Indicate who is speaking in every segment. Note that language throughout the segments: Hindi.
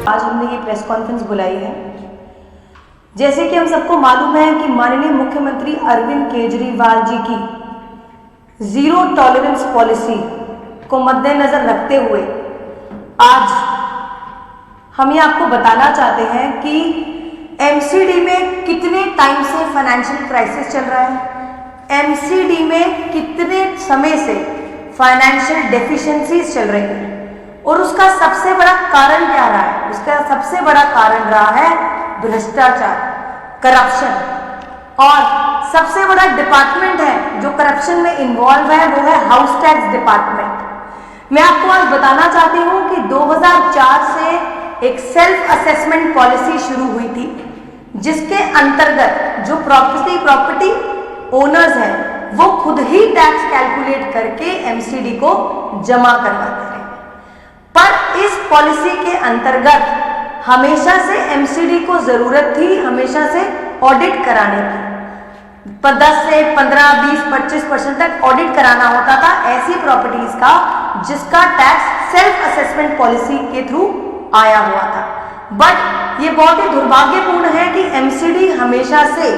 Speaker 1: आज हमने ये प्रेस कॉन्फ्रेंस बुलाई है। जैसे कि हम सबको मालूम है कि माननीय मुख्यमंत्री अरविंद केजरीवाल जी की जीरो टॉलरेंस पॉलिसी को मद्देनजर रखते हुए आज हम ये आपको बताना चाहते हैं कि एमसीडी में कितने टाइम से फाइनेंशियल क्राइसिस चल रहा है, एमसीडी में कितने समय से फाइनेंशियल डेफिशिएंसीज चल रही है और उसका सबसे बड़ा कारण क्या रहा है। उसका सबसे बड़ा कारण रहा है भ्रष्टाचार, करप्शन। और सबसे बड़ा डिपार्टमेंट है जो करप्शन में इन्वॉल्व है वो है हाउस टैक्स डिपार्टमेंट। मैं आपको आज बताना चाहती हूँ कि 2004 से एक सेल्फ असेसमेंट पॉलिसी शुरू हुई थी, जिसके अंतर्गत जो प्रॉपर्टी ओनर्स हैं वो खुद ही टैक्स कैलकुलेट करके एमसीडी को जमा करवाते हैं। पर इस पॉलिसी के अंतर्गत हमेशा से एमसीडी को जरूरत थी हमेशा से ऑडिट कराने की। 10 से 15, 20, 25% तक ऑडिट कराना होता था ऐसी प्रॉपर्टीज का जिसका टैक्स सेल्फ असेसमेंट पॉलिसी के थ्रू आया हुआ था। बट ये बहुत ही दुर्भाग्यपूर्ण है कि एमसीडी हमेशा से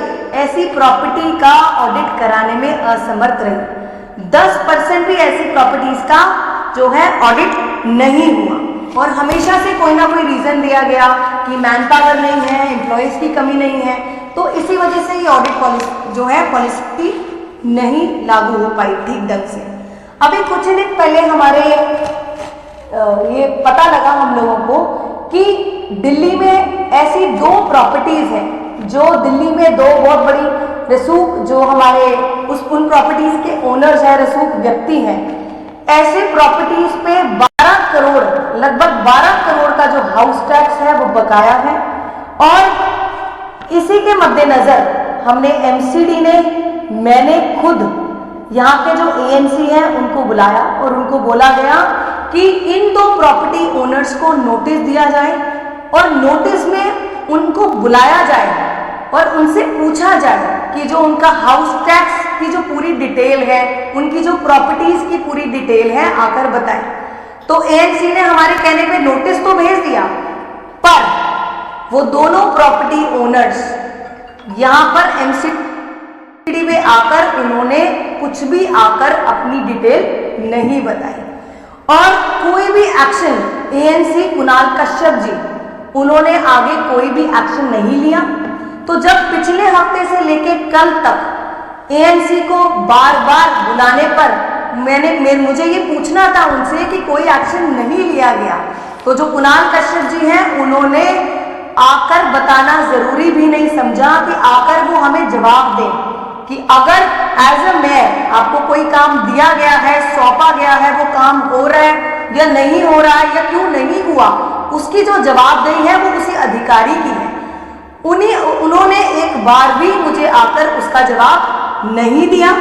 Speaker 1: ऐसी प्रॉपर्टी का ऑडिट कराने में असमर्थ रही। 10% भी ऐसी प्रॉपर्टीज का जो है ऑडिट नहीं हुआ और हमेशा से कोई ना कोई रीजन दिया गया कि मैन पावर नहीं है, एम्प्लॉयज की कमी नहीं है, तो इसी वजह से ये ऑडिट पॉलिसी जो है पॉलिसी नहीं लागू हो पाई ठीक ढंग से। अभी कुछ दिन पहले हमारे ये पता लगा हम लोगों को कि दिल्ली में ऐसी 2 प्रॉपर्टीज हैं जो दिल्ली में 2 बहुत बड़ी रसूख जो हमारे उन प्रॉपर्टीज के ओनर्स हैं, रसूख व्यक्ति हैं, ऐसे प्रॉपर्टीज पे 12 करोड़ लगभग 12 करोड़ का जो हाउस टैक्स है वो बकाया है। और इसी के मद्देनजर हमने एमसीडी ने मैंने खुद यहाँ के जो एएनसी हैं उनको बुलाया और उनको बोला गया कि इन 2 प्रॉपर्टी ओनर्स को नोटिस दिया जाए और नोटिस में उनको बुलाया जाए और उनसे पूछा जाए कि जो उनका हाउस टैक्स की जो पूरी डिटेल है, उनकी जो प्रॉपर्टीज की पूरी डिटेल है आकर बताएं। तो एएनसी ने हमारे कहने पे नोटिस तो भेज दिया, पर वो दोनों प्रॉपर्टी ओनर्स यहाँ पर एमसीडी में आकर उन्होंने कुछ भी आकर अपनी डिटेल नहीं बताई और कोई भी एक्शन एएनसी कुणाल कश्यप जी उन्होंने आगे कोई भी एक्शन नहीं लिया। तो जब पिछले हफ्ते से लेके कल तक एएनसी को बार बार बुलाने पर मुझे ये पूछना था उनसे कि कोई एक्शन नहीं लिया गया, तो जो कुणाल कश्यप जी हैं उन्होंने आकर बताना जरूरी भी नहीं समझा कि आकर वो हमें जवाब दें कि अगर एज अ मेयर आपको कोई काम दिया गया है, सौंपा गया है, वो काम हो रहा है या नहीं हो रहा है या क्यों नहीं हुआ, उसकी जो जवाबदेही है वो उसी अधिकारी की है। उन्होंने एक बार भी मुझे आकर उसका जवाब नहीं दिया,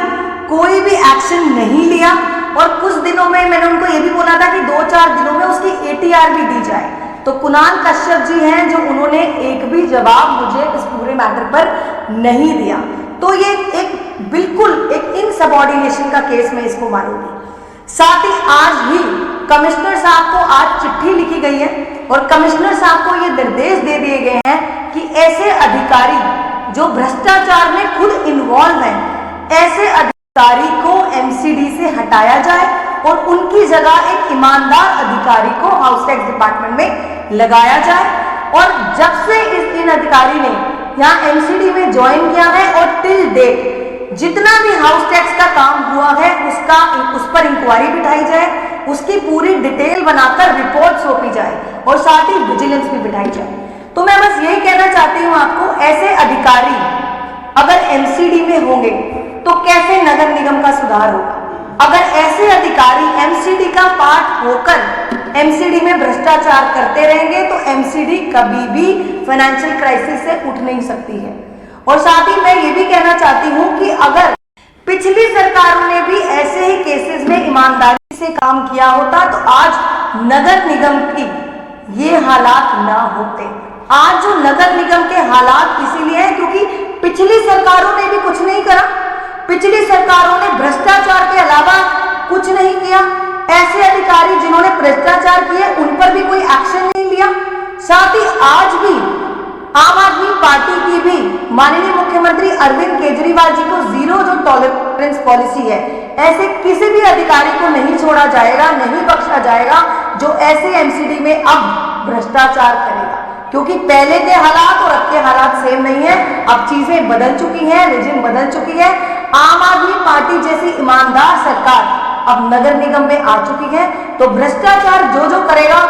Speaker 1: कोई भी एक्शन नहीं लिया और कुछ दिनों में मैंने उनको ये भी बोला था कि 2-4 दिनों में उसकी एटीआर भी दी जाए। तो कुणाल कश्यप जी हैं जो उन्होंने एक भी जवाब मुझे इस पूरे मैटर पर नहीं दिया। तो ये एक बिल्कुल एक इनसबऑर्डिनेशन का केस मैं इसको मानूंगी। साथ ही आज ही कमिश्नर साहब को आज चिट्ठी लिखी गई है और कमिश्नर साहब को ये निर्देश दे दिए गए हैं कि ऐसे अधिकारी जो भ्रष्टाचार में खुद इन्वॉल्व हैं, ऐसे अधिकारी को एमसीडी से हटाया जाए और उनकी जगह एक ईमानदार अधिकारी को हाउस टैक्स डिपार्टमेंट में लगाया जाए। और जब से इन अधिकारी ने यहाँ एमसीडी में ज्वाइन किया है और टिल डेट जितना भी हाउस टैक्स का काम हुआ है उस पर इंक्वायरी बिठाई जाए, उसकी पूरी डिटेल बनाकर रिपोर्ट सौंपी जाए और साथ ही विजिलेंस भी बिठाई जाए। तो मैं बस यही कहना चाहती हूँ आपको, ऐसे अधिकारी अगर एमसीडी में होंगे तो कैसे नगर निगम का सुधार होगा। अगर ऐसे अधिकारी एमसीडी का पार्ट होकर एमसीडी में भ्रष्टाचार करते रहेंगे तो एमसीडी कभी भी फाइनेंशियल क्राइसिस से उठ नहीं सकती है। और साथ ही मैं ये भी कहना चाहती हूँ कि अगर पिछली सरकारों ने भी ऐसे ही केसेस में ईमानदारी से काम किया होता तो आज नगर निगम की ये हालात ना होते। आज जो नगर निगम के हालात इसीलिए हैं क्योंकि पिछली सरकारों ने भी कुछ नहीं करा, पिछली सरकारों ने भ्रष्टाचार के अलावा कुछ नहीं किया। ऐसे अधिकारी जिन्होंने भ्रष्टाचार किए उन पर भी कोई एक्शन नहीं लिया। साथ आज भी आम आदमी पार्टी की भी माननीय मुख्यमंत्री अरविंद केजरीवाल जी को जीरो जो टॉलरेंस पॉलिसी है, ऐसे किसी भी अधिकारी को नहीं छोड़ा जाएगा, नहीं बख्शा जाएगा जो ऐसे एमसीडी में अब भ्रष्टाचार करेगा। क्योंकि पहले के हालात और अब के हालात सेम नहीं है, अब चीजें बदल चुकी हैं, रिजिम बदल चुकी है। आम आदमी पार्टी जैसी ईमानदार सरकार अब नगर निगम में आ चुकी है, तो भ्रष्टाचार जो जो करेगा